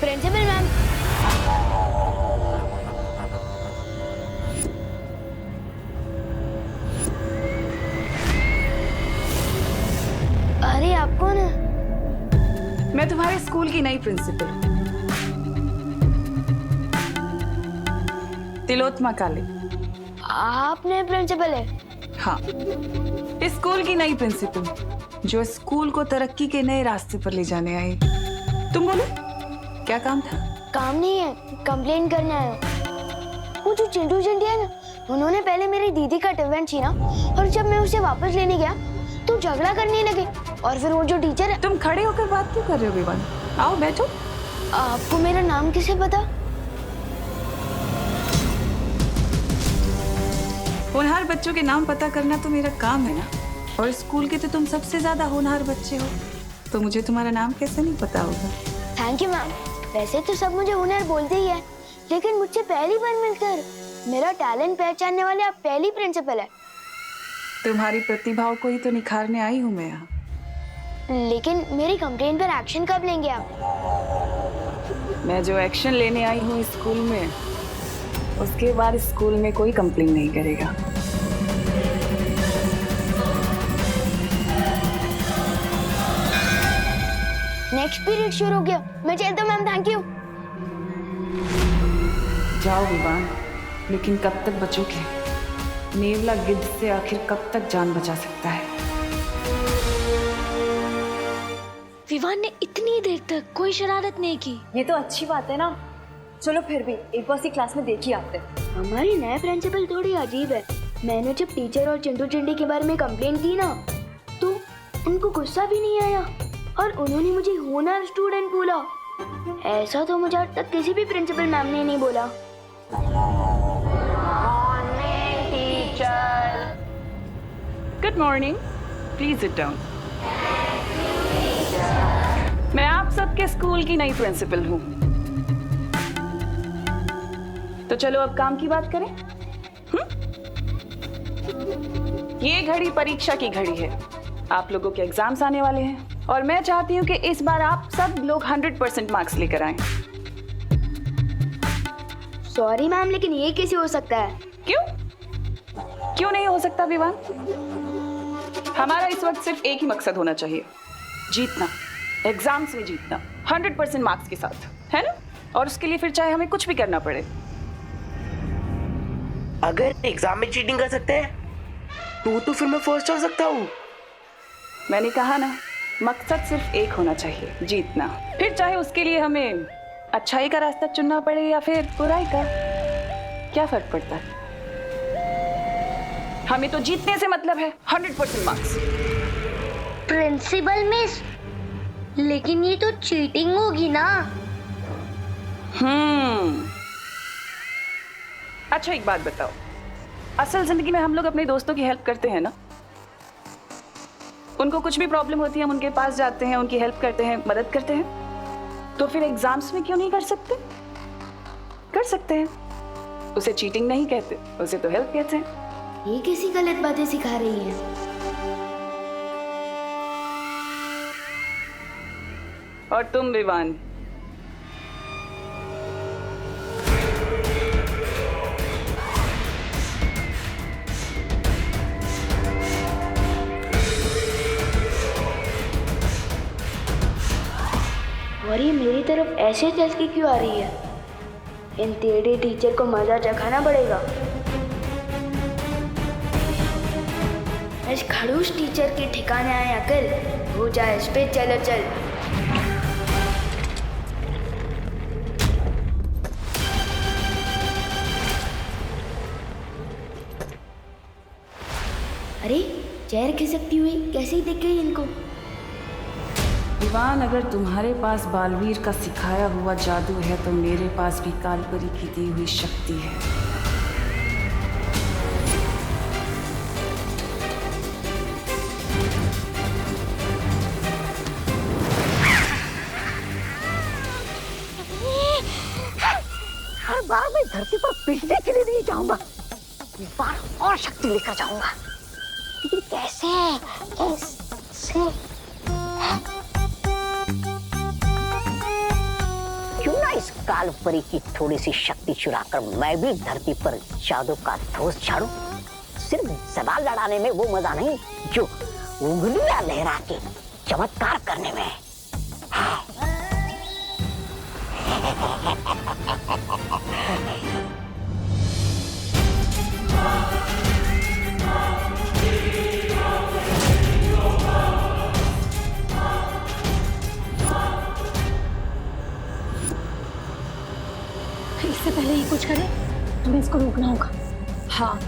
Principal ma'am. अरे आप कौन है? मैं तुम्हारे स्कूल की नई प्रिंसिपल हूँ, तिलोत्तमा काले। आप नए प्रिंसिपल है? हाँ, इस स्कूल की नई प्रिंसिपल जो स्कूल को तरक्की के नए रास्ते पर ले जाने आई। तुम बोलो, क्या काम था? काम नहीं है, कंप्लेन करने आया। वो जो चिंटू चिंटी है ना, उन्होंने पहले मेरी दीदी का टिफिन छीना और जब मैं उसे वापस लेने गया तो झगड़ा करने लगे। और फिर वो जो टीचर है। तुम खड़े होकर बात क्यों कर रहे हो विवान? आओ बैठो। आपको मेरा नाम कैसे पता? होनहार बच्चों के नाम पता करना तो मेरा काम है ना, और स्कूल के तो तुम सबसे ज्यादा होनहार बच्चे हो, तो मुझे तुम्हारा नाम कैसे नहीं पता होगा? Thank you ma'am. वैसे तो सब मुझे होनहार बोलते ही है, लेकिन मुझसे पहली बार मिलकर मेरा टैलेंट पहचानने वाले आप पहली प्रिंसिपल है। तुम्हारी प्रतिभाओं को ही तो निखारने आई हूँ मैं यहाँ। लेकिन मेरी कंप्लेन पर एक्शन कब लेंगे आप? मैं जो एक्शन लेने आई हूँ इस स्कूल में, उसके बाद स्कूल में कोई कंप्लेन नहीं करेगा। नेक्स्ट पीरियड शुरू हो गया, मैं चलता हूँ मैम। Thank you. जाओ विवान, लेकिन कब तक बचोगे? नेवला गिद्ध से आखिर कब तक जान बचा सकता है? विवान ने इतनी देर तक कोई शरारत नहीं की। ये तो अच्छी बात है ना। चलो फिर भी एक बार सी क्लास में देख ही आते। हमारी नए प्रिंसिपल थोड़ी अजीब है। मैंने जब टीचर और चिंटू चिंटी के बारे में कंप्लेन की ना, तो उनको गुस्सा भी नहीं आया और उन्होंने मुझे होनहार स्टूडेंट बोला। ऐसा तो मुझे आज तक किसी भी प्रिंसिपल मैम ने नहीं बोला। Good morning, please sit down. मैं आप सबके स्कूल की नई प्रिंसिपल हूँ, तो चलो अब काम की बात करें। ये घड़ी परीक्षा की घड़ी है। आप लोगों के एग्जाम्स आने वाले हैं और मैं चाहती हूँ कि इस बार आप सब लोग 100% मार्क्स लेकर आएं। सॉरी मैम, लेकिन ये कैसे हो सकता है? क्यों? क्यों नहीं हो सकता विवान? हमारा इस वक्त सिर्फ एक ही मकसद होना चाहिए, जीतना, एग्जाम्स में जीतना 100% मार्क्स के साथ, है ना? और उसके लिए फिर चाहे हमें कुछ भी करना पड़े। अगर एग्जाम में चीटिंग कर सकते हैं तो फिर मैं फर्स्ट हो सकता हूँ। मैंने कहा ना, मकसद सिर्फ एक होना चाहिए, जीतना। फिर चाहे उसके लिए हमें अच्छाई का रास्ता चुनना पड़े या फिर बुराई का, क्या फर्क पड़ता है? हमें तो जीतने से मतलब है, 100% मार्क्स। प्रिंसिपल मिस, लेकिन ये तो चीटिंग होगी ना। अच्छा एक बात बताओ, असल जिंदगी में हम लोग अपने दोस्तों की हेल्प करते हैं ना? उनको कुछ भी प्रॉब्लम होती है, हम उनके पास जाते हैं, उनकी हेल्प करते हैं, मदद करते हैं। तो फिर एग्जाम्स में क्यों नहीं कर सकते? कर सकते हैं। उसे चीटिंग नहीं कहते, उसे तो हेल्प कहते हैं। ये कैसी गलत बातें सिखा रही है? और तुम विवान, और ये मेरी तरफ ऐसे चल के क्यों आ रही है? इन टेढ़े टीचर को मजा चखाना पड़ेगा। इस खड़ूस टीचर के ठिकाने आए अकल, हो जाए इस पे चलो चल। अरे चेयर खिसकती हुई कैसे दिख गई इनको? विवान, अगर तुम्हारे पास बालवीर का सिखाया हुआ जादू है तो मेरे पास भी कालपरी की दी हुई शक्ति है। हर बार मैं धरती पर पिटने के लिए नहीं जाऊंगा, इस बार और शक्ति लेकर जाऊंगा। लेकिन कैसे? कैसे? क्यों इस काल परी की थोड़ी सी शक्ति चुराकर मैं भी धरती पर जादू का धोस झाड़ू। सिर्फ सवाल लड़ाने में वो मजा नहीं जो उंगलियां लहरा के चमत्कार करने में है। इससे पहले ये कुछ करे हमें इसको रोकना होगा। हाँ,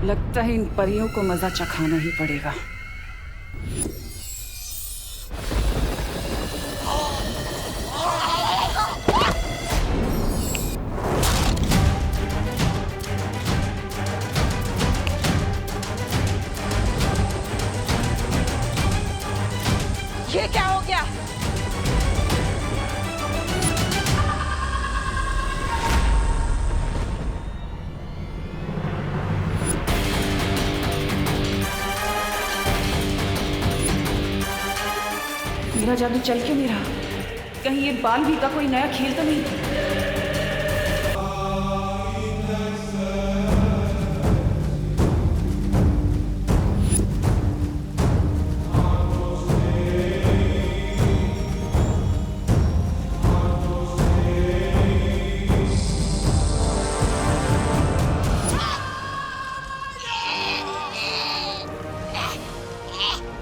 लगता है इन परियों को मजा चखाना ही पड़ेगा। ये क्या हो गया? मेरा जादू चल क्यों नहीं रहा? कहीं ये बालवीर का कोई नया खेल तो नहीं?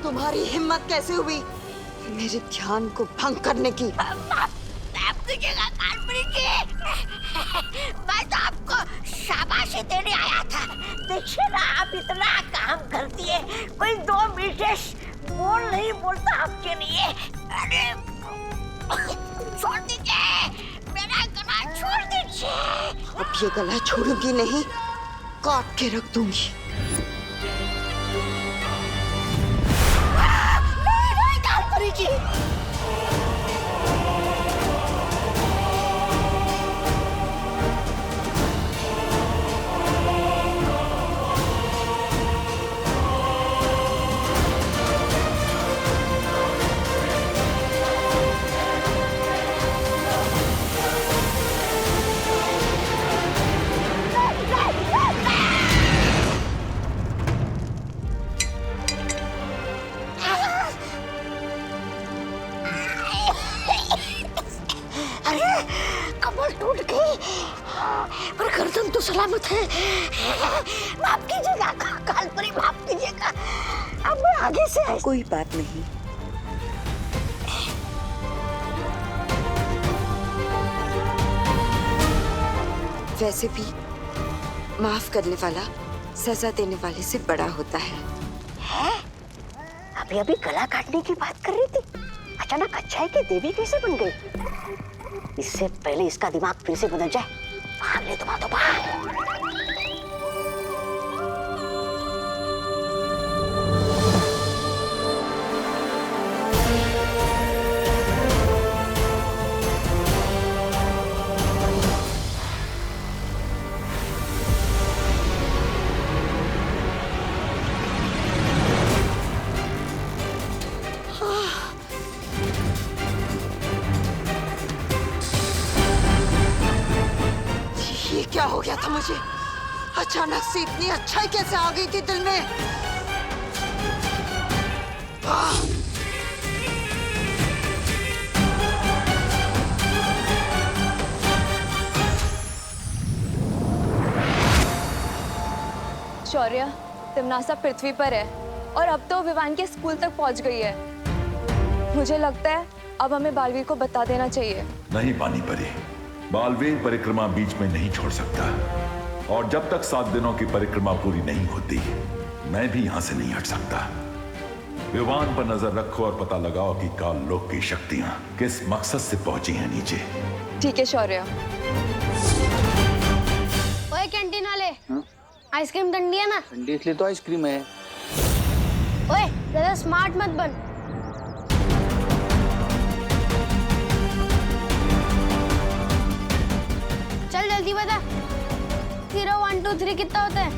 तुम्हारी हिम्मत कैसे हुई मेरे ध्यान को भंग करने की? मैं तो आपको शाबाशी देने आया था। देखिए ना, आप इतना काम करती है, कोई 2 मिनट बोल नहीं बोलता आपके लिए। अरे छोड़ दीजिए, मेरा गला छोड़ दीजिए। अब ये गला छोड़ूंगी नहीं, काट के रख दूंगी। नहीं कालपरी जी, कमर टूट गई पर गर्दन तो सलामत है। माफ कीजिएगा कालपरी, माफ कीजिएगा। अब मैं आगे से कोई बात नहीं। वैसे भी माफ करने वाला सजा देने वाले से बड़ा होता है। अभी अभी गला काटने की बात कर रही थी, अचानक अच्छाई की देवी कैसे बन गई? इससे पहले इसका दिमाग फिर से बदल जाए, भाग ले तुम, तो भाग। क्या हो गया था मुझे? अचानक से इतनी अच्छाई कैसे आ गई थी दिल में? शौर्य, तिमनासा पृथ्वी पर है और अब तो विवान के स्कूल तक पहुंच गई है। मुझे लगता है अब हमें बालवीर को बता देना चाहिए। नहीं पानी परी, बालवीर परिक्रमा बीच में नहीं छोड़ सकता, और जब तक 7 दिनों की परिक्रमा पूरी नहीं होती मैं भी यहां से नहीं हट सकता। विवान पर नजर रखो और पता लगाओ कि काल लोक की शक्तियां किस मकसद से पहुंची हैं नीचे। ठीक है शौर्य। ओए कैंटीन वाले, आइसक्रीम ठंडी है ना? ठंडी इसलिए तो आइसक्रीम है। ओए ज्यादा स्मार्ट मत बन। जल्दी बता 0 1 2 3 कितना होता है?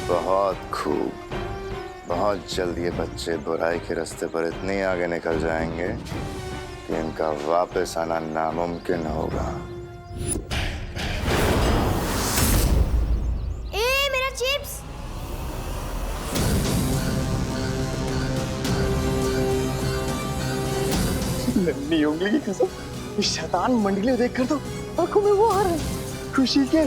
बहुत खूब। बहुत जल्द ये बच्चे बुराई के रास्ते पर इतने आगे निकल जाएंगे कि इनका वापस आना नामुमकिन होगा। ए मेरा चिप्स। नन्ही उंगली की कसम, इस शैतान मंडली देखकर तो आंखों में वो आ रहा है खुशी के।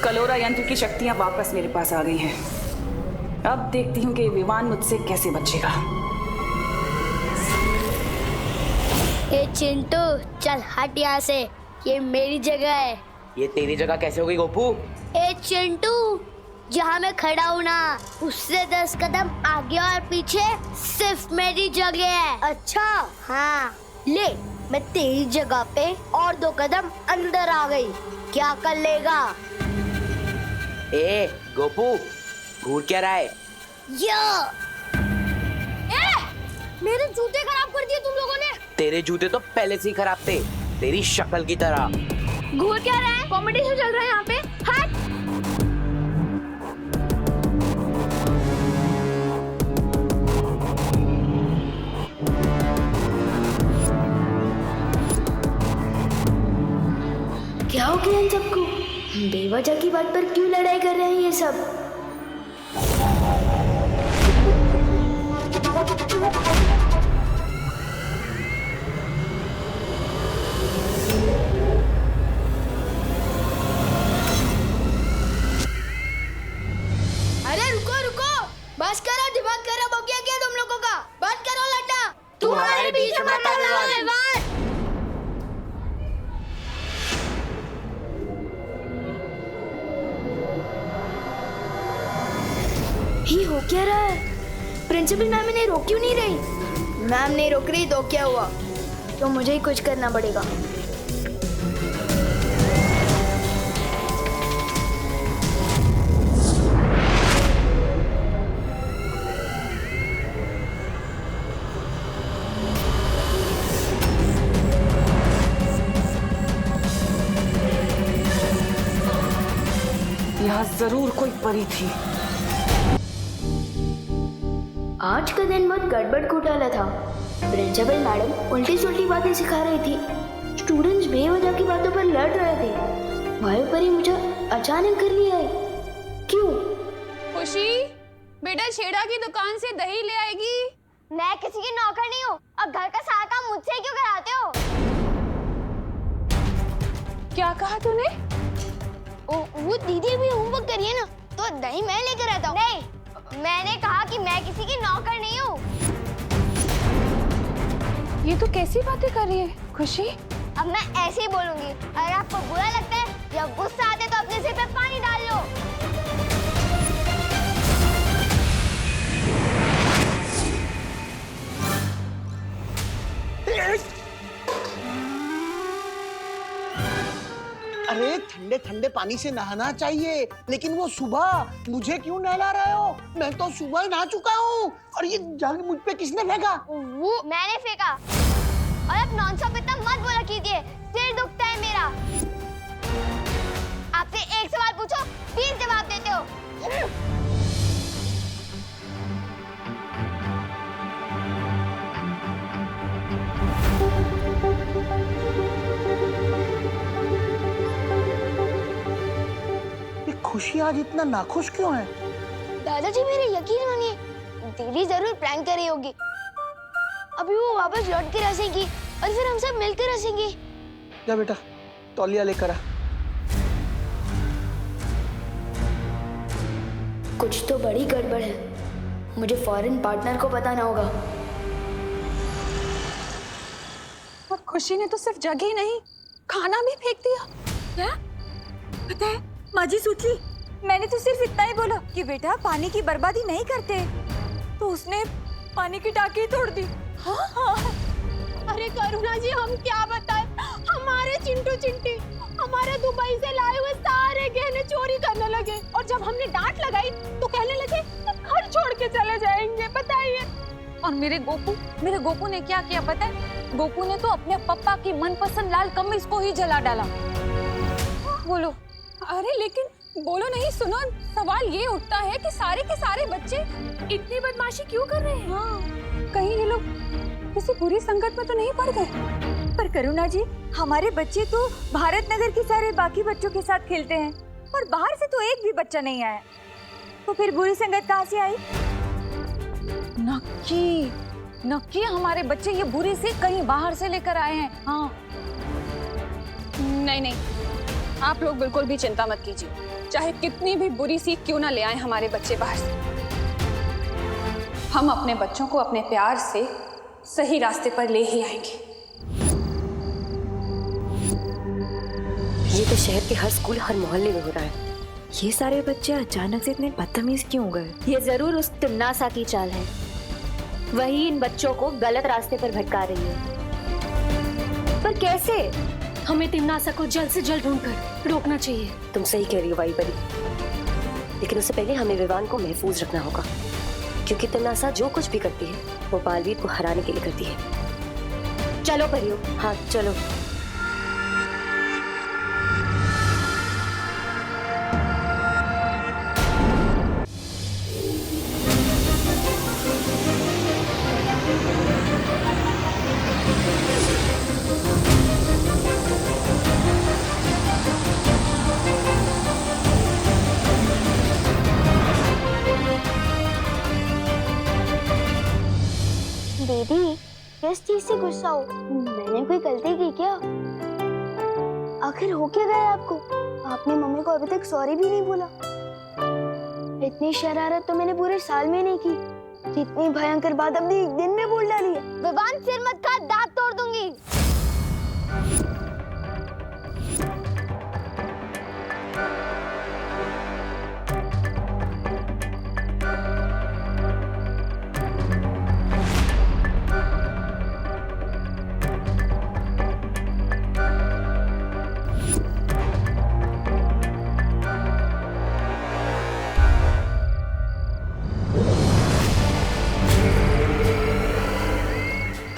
कलोरा यंत्र की शक्तियां वापस मेरे पास आ गई हैं। अब देखती हूँ कि ये विमान मुझसे कैसे बचेगा। ए चिंटू चल हट यहाँ से, ये मेरी जगह है। ये तेरी जगह कैसे हो गई गोपू? ए चिंटू जहाँ मैं खड़ा हूँ ना उससे 10 कदम आगे और पीछे सिर्फ मेरी जगह है। अच्छा हाँ ले, मैं तेरी जगह पे और 2 कदम अंदर आ गई, क्या कर लेगा? ए गोपू घूर क्या रहा है? मेरे जूते खराब कर दिए तुम लोगों ने। तेरे जूते तो पहले से ही खराब थे, तेरी शक्ल की तरह। घूर क्या रहा है? कॉमेडी शो चल रहा है यहाँ पे। हट। क्या हो गया इन सबको? बेवजह की बात पर क्यों लड़ाई कर रहे हैं ये सब? अरे रुको रुको, बस करो, दिमाग खराब हो गया क्या तुम लोगों का? बंद करो लड्डा, तू हमारे बीच में मत आना। ये हो क्या रहा है? प्रिंसिपल मैम इन्हें रोक क्यों नहीं रही? मैम नहीं रोक रही तो क्या हुआ? तो मुझे ही कुछ करना पड़ेगा। यहाँ जरूर कोई परी थी। आज का दिन बहुत गड़बड़ घोटाला था। प्रिंसिपल मैडम उल्टी सुल्टी बातें सिखा रही थी, स्टूडेंट्स बेवजह की बातों पर लड़ रहे थे। वायु परी मुझे अचानक घर ले आई। क्यों? खुशी बेटा छेड़ा की दुकान से दही ले आएगी। मैं किसी की नौकर नहीं हूँ और घर का सारा काम मुझसे क्यों कराते हो? क्या कहा तूने? वो दीदी भी होमवर्क करिए ना, तो दही मैं लेकर आता हूँ। नहीं, मैंने कहा कि मैं किसी की नौकर नहीं हूँ। ये तो कैसी बातें कर रही है खुशी? अब मैं ऐसे ही बोलूंगी। अगर आपको बुरा लगता है या गुस्सा आता है तो अपने सिर पे पानी डाल लो। अरे ठंडे ठंडे पानी से नहाना चाहिए, लेकिन वो सुबह मुझे क्यों नहला रहे हो? मैं तो सुबह ही नहा चुका हूँ। और ये जग मुझ पे किसने फेंका? वो मैंने फेंका। और अब नॉनस्टॉप इतना मत बोला कीजिए, सिर दुखता है मेरा। आपसे एक सवाल पूछो 20 जवाब देते हो। खुशी आज इतना नाखुश क्यों है? दादाजी मेरे यकीन मानिए, दीदी जरूर प्रैंक कर रही होगी। अभी वो वापस लौट के रसेंगी और फिर हम सब मिलकर रसेंगे। जा बेटा तौलिया लेकर आ। कुछ तो बड़ी गड़बड़ है, मुझे फॉरेन पार्टनर को बताना होगा। और खुशी ने तो सिर्फ जगह ही नहीं, खाना भी फेंक दिया। क्या? पता है माजी सोची, मैंने तो सिर्फ इतना ही बोला कि बेटा पानी की बर्बादी नहीं करते, तो उसने पानी की टाकी तोड़ दी। हाँ हाँ। अरे करुणा जी हम क्या बताएं, हमारे चिंटू चिंटी हमारे दुबई से लाए हुए सारे गहने चोरी करने लगे और जब हमने डांट लगाई तो कहने लगे घर छोड़ के चले जाएंगे, बताइए। और मेरे गोपू ने क्या किया पता है? गोपू ने तो अपने पापा की मनपसंद लाल कमीज को ही जला डाला। बोलो। अरे लेकिन बोलो नहीं, सुनो, सवाल ये उठता है कि सारे के सारे बच्चे इतनी बदमाशी क्यों कर रहे हैं? हाँ, कहीं ये लोग किसी बुरी संगत में तो नहीं पड़ गए? पर करुणा जी, हमारे बच्चे तो भारत नगर के सारे बाकी बच्चों के साथ खेलते हैं और बाहर से तो एक भी बच्चा नहीं आया, तो फिर बुरी संगत कहाँ से आई? नक्की हमारे बच्चे ये बुरी सी कहीं बाहर से लेकर आए हैं। हाँ, नहीं, आप लोग बिल्कुल भी चिंता मत कीजिए, चाहे कितनी भी बुरी सी क्यों ना ले आए हमारे बच्चे बाहर से, हम अपने बच्चों को अपने प्यार से सही रास्ते पर ले ही आएंगे। ये तो शहर के हर स्कूल, हर मोहल्ले में हो रहा है। ये सारे बच्चे अचानक से इतने बदतमीज क्यों हो गए? ये जरूर उस तिम्नासा की चाल है, वही इन बच्चों को गलत रास्ते पर भटका रही है। पर कैसे? हमें तिम्नासा को जल्द से जल्द ढूंढकर रोकना चाहिए। तुम सही कह रही हो वाई परी, लेकिन उससे पहले हमें विवान को महफूज रखना होगा, क्योंकि तिम्नासा जो कुछ भी करती है वो बालवीर को हराने के लिए करती है। चलो परियो। हाँ चलो। दीदी, किस चीज से गुस्सा हो? मैंने कोई गलती की क्या? आखिर हो क्या गया आपको? आपने मम्मी को अभी तक सॉरी भी नहीं बोला। इतनी शरारत तो मैंने पूरे साल में नहीं की, जितनी भयंकर बात अपने एक दिन में बोल डाली है। विवान, सिर मत काट, दांत तोड़ दूंगी।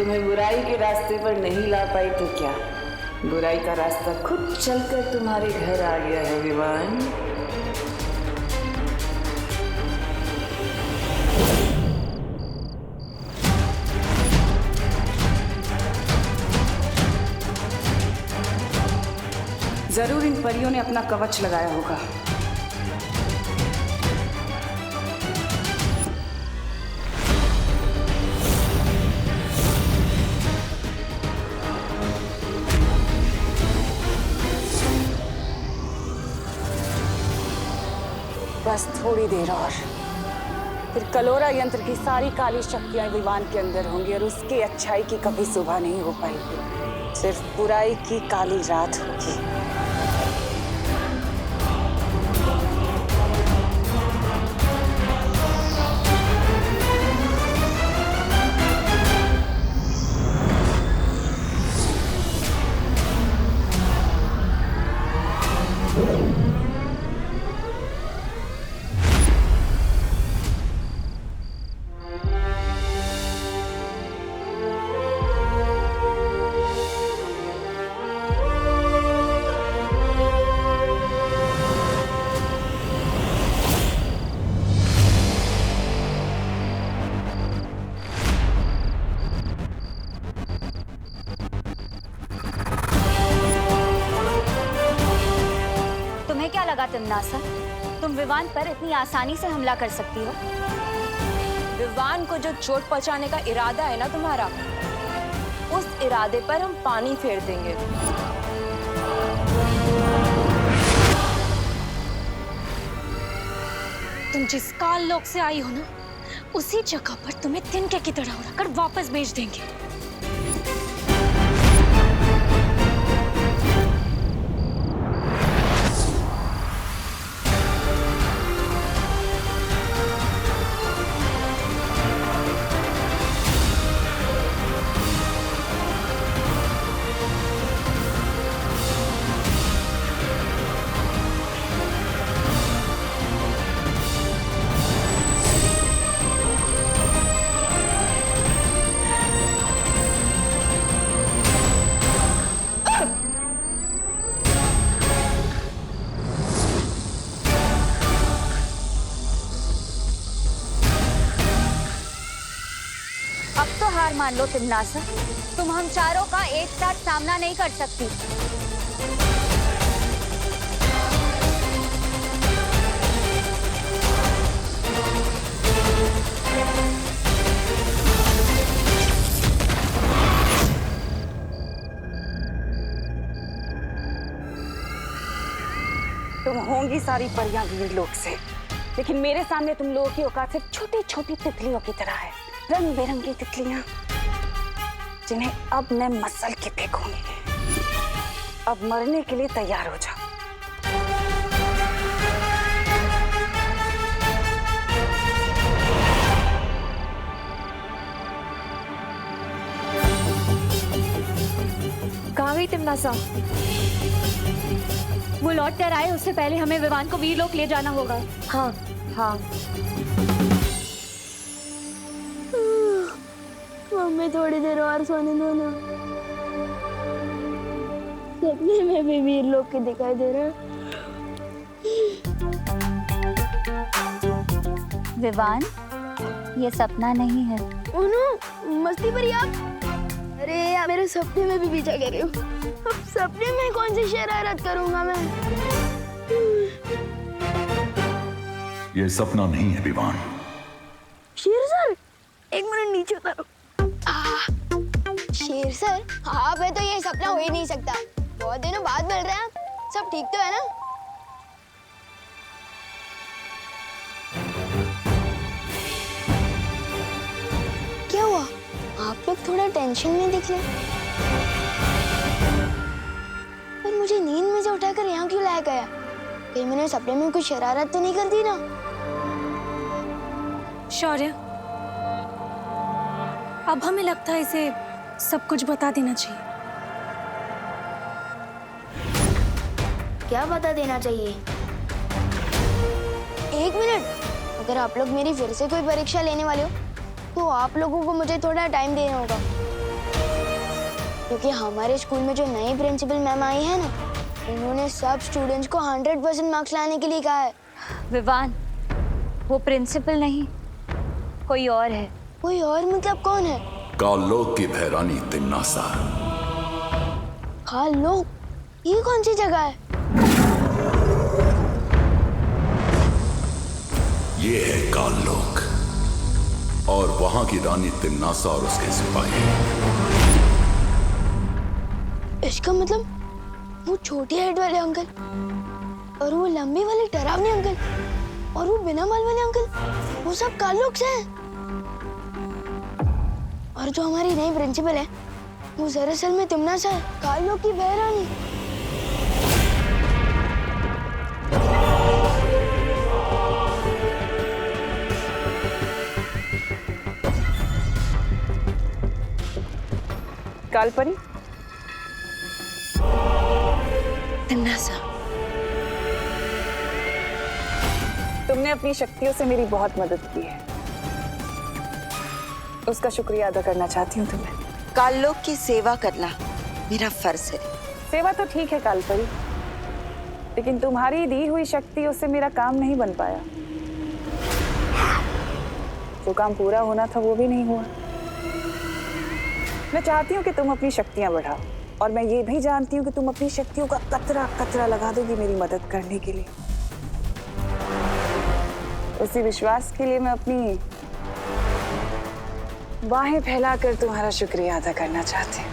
तुम्हें बुराई के रास्ते पर नहीं ला पाई तो क्या, बुराई का रास्ता खुद चलकर तुम्हारे घर आ गया है विवान। जरूर इन परियों ने अपना कवच लगाया होगा। बस थोड़ी देर और, फिर कलोरा यंत्र की सारी काली शक्तियां विवान के अंदर होंगी और उसकी अच्छाई की कभी सुबह नहीं हो पाएगी, सिर्फ बुराई की काली रात होगी। तिम्नासा, तुम विवान पर इतनी आसानी से हमला कर सकती हो? विवान को जो चोट पहुंचाने का इरादा है ना तुम्हारा, उस इरादे पर हम पानी फेर देंगे। तुम जिस काल लोक से आई हो ना, उसी जगह पर तुम्हें तिनके की तरह उड़ाकर वापस भेज देंगे। हार मान लो तिमनासा, तुम हम चारों का एक साथ सामना नहीं कर सकती। तुम होंगी सारी परियां वीर लोक से, लेकिन मेरे सामने तुम लोगों की औकात सिर्फ छोटी छोटी तितलियों की तरह है। रंग बिरंगी तितलियां जिन्हें अब मैं मसल के फेंकूंगी। अब मरने के लिए तैयार हो जाओ। कहाँ गई तिमनासा? वो लौट कर आए उससे पहले हमें विवान को वीरलोक ले जाना होगा। हाँ हाँ। मम्मी थोड़ी देर और सोने दो ना। सपने में भी वीरलोक के दिखाई दे रहे हैं। विवान, ये सपना नहीं है। उन्हों मस्ती भरी आप। अरे यार, मेरे सपने में भी पीछा कर रही हूँ। अब सपने में कौन सी शरारत करूंगा मैं? ये सपना नहीं है विवान। शेर सर, एक मिनट नीचे उतारो। शेर सर, आप है तो ये सपना हो ही नहीं सकता। बहुत दिनों बाद मिल रहे हैं आप। सब ठीक तो है ना? क्या हुआ? आप लोग थोड़ा टेंशन में दिख रहे। पर मुझे नींद में से उठाकर यहाँ क्यों लाया गया? कहीं मैंने सपने में कुछ शरारत तो नहीं कर दी ना? शौर्य, अब हमें लगता है इसे सब कुछ बता देना चाहिए। क्या बता देना चाहिए? एक मिनट, अगर आप लोग मेरी फिर से कोई परीक्षा लेने वाले हो तो आप लोगों को मुझे थोड़ा टाइम देना होगा, क्योंकि हमारे स्कूल में जो नई प्रिंसिपल मैम आई है ना, उन्होंने सब स्टूडेंट्स को 100% मार्क्स लाने के लिए कहा है। विवान, वो प्रिंसिपल नहीं, कोई और है। कोई और मतलब कौन है? कालोक की भैरानी तिमनासा। कालोक? ये कौन सी जगह है? ये है कालोक और वहां की रानी तिमनासा और उसके सिपाही। इसका मतलब वो छोटी हाइट वाले अंकल और वो लंबे वाले डरावने अंकल और वो बिना बाल वाले अंकल, वो सब कालोक से हैं। और जो हमारी नई प्रिंसिपल है वो दरअसल में तिमनासा है, कालोक की बहरानी। कालपरी, तिमनासा, तुमने अपनी शक्तियों से मेरी बहुत मदद की है, उसका शुक्रिया अदा करना चाहती हूँ तुम्हें। कालोक की सेवा करना मेरा फर्ज है। सेवा तो ठीक है कालपरी, लेकिन तुम्हारी दी हुई शक्तियों से मेरा काम नहीं बन पाया। जो काम पूरा होना था वो भी नहीं हुआ। मैं चाहती हूँ कि तुम अपनी शक्तियां बढ़ाओ, और मैं ये भी जानती हूँ कि तुम अपनी शक्तियों का कतरा कतरा लगा दोगी मेरी मदद करने के लिए। उसी विश्वास के लिए मैं अपनी बाहें फैलाकर तुम्हारा शुक्रिया अदा करना चाहती हूँ।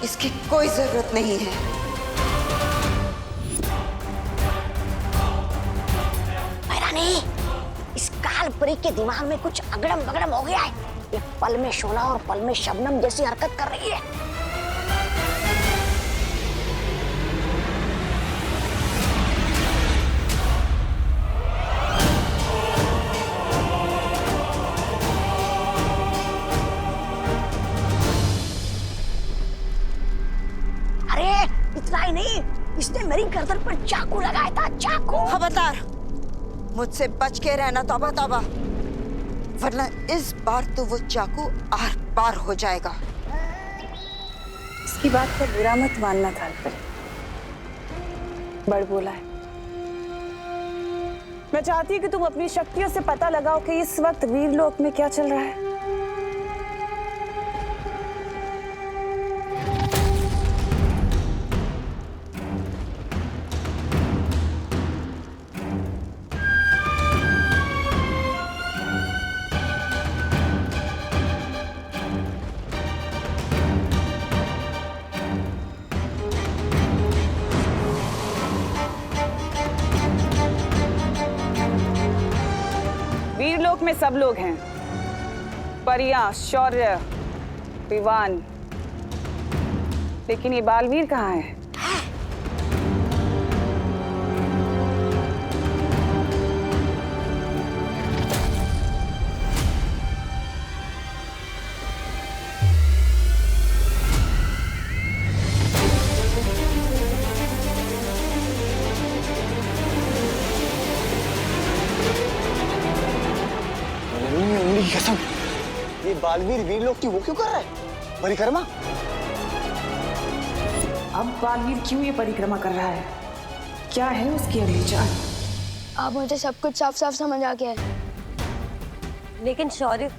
इसकी कोई जरूरत नहीं है। भैरानी, इस कालपरी के दिमाग में कुछ अगड़म बगड़म हो गया है। ये पल में शोला और पल में शबनम जैसी हरकत कर रही है। इतना ही नहीं, इसने मेरी गर्दन पर चाकू लगाया था, चाकू। खबरदार, मुझसे बच के रहना तौबा तौबा, वरना इस बार तो वो चाकू आर पार हो जाएगा। इसकी बात पर बुरा मत मानना था, बड़ बोला है। मैं चाहती हूँ कि तुम अपनी शक्तियों से पता लगाओ कि इस वक्त वीरलोक में क्या चल रहा है। वीरलोक में सब लोग हैं, परियां, शौर्य, विवान, लेकिन ये बालवीर कहाँ है? कसम, ये बालवीर वीरलोक की वो क्यों कर रहा है? परिक्रमा? अब बालवीर क्यों ये परिक्रमा कर रहा है? क्या है उसकी अगली चाल? अब मुझे सब कुछ साफ साफ समझ आ गया है। लेकिन शौर्य,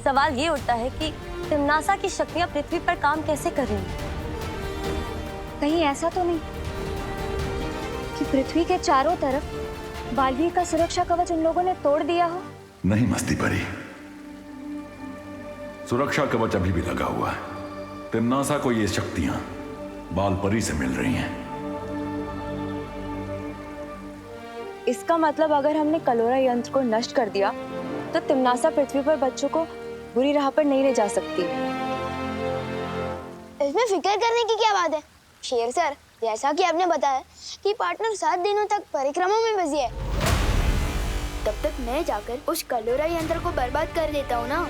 सवाल ये उठता है कि तिम्नासा की शक्तियां पृथ्वी पर काम कैसे कर रही हैं? कहीं ऐसा तो नहीं कि पृथ्वी के चारों तरफ बालवीर का सुरक्षा कवच उन लोगों ने तोड़ दिया हो? नहीं मस्ती परी, सुरक्षा कवच अभी भी लगा हुआ है। तिम्नासा को ये शक्तियां बाल परी से मिल रही हैं। इसका मतलब अगर हमने कलोरा यंत्र को नष्ट कर दिया तो तिम्नासा पृथ्वी पर बच्चों को बुरी राह पर नहीं ले जा सकती। इसमें फिक्र करने की क्या बात है शेर सर? जैसा कि आपने बताया कि पार्टनर 7 दिनों तक परिक्रमा में बिजी है, तब तक मैं जाकर उस कलोरा यंत्र को बर्बाद कर देता हूँ ना।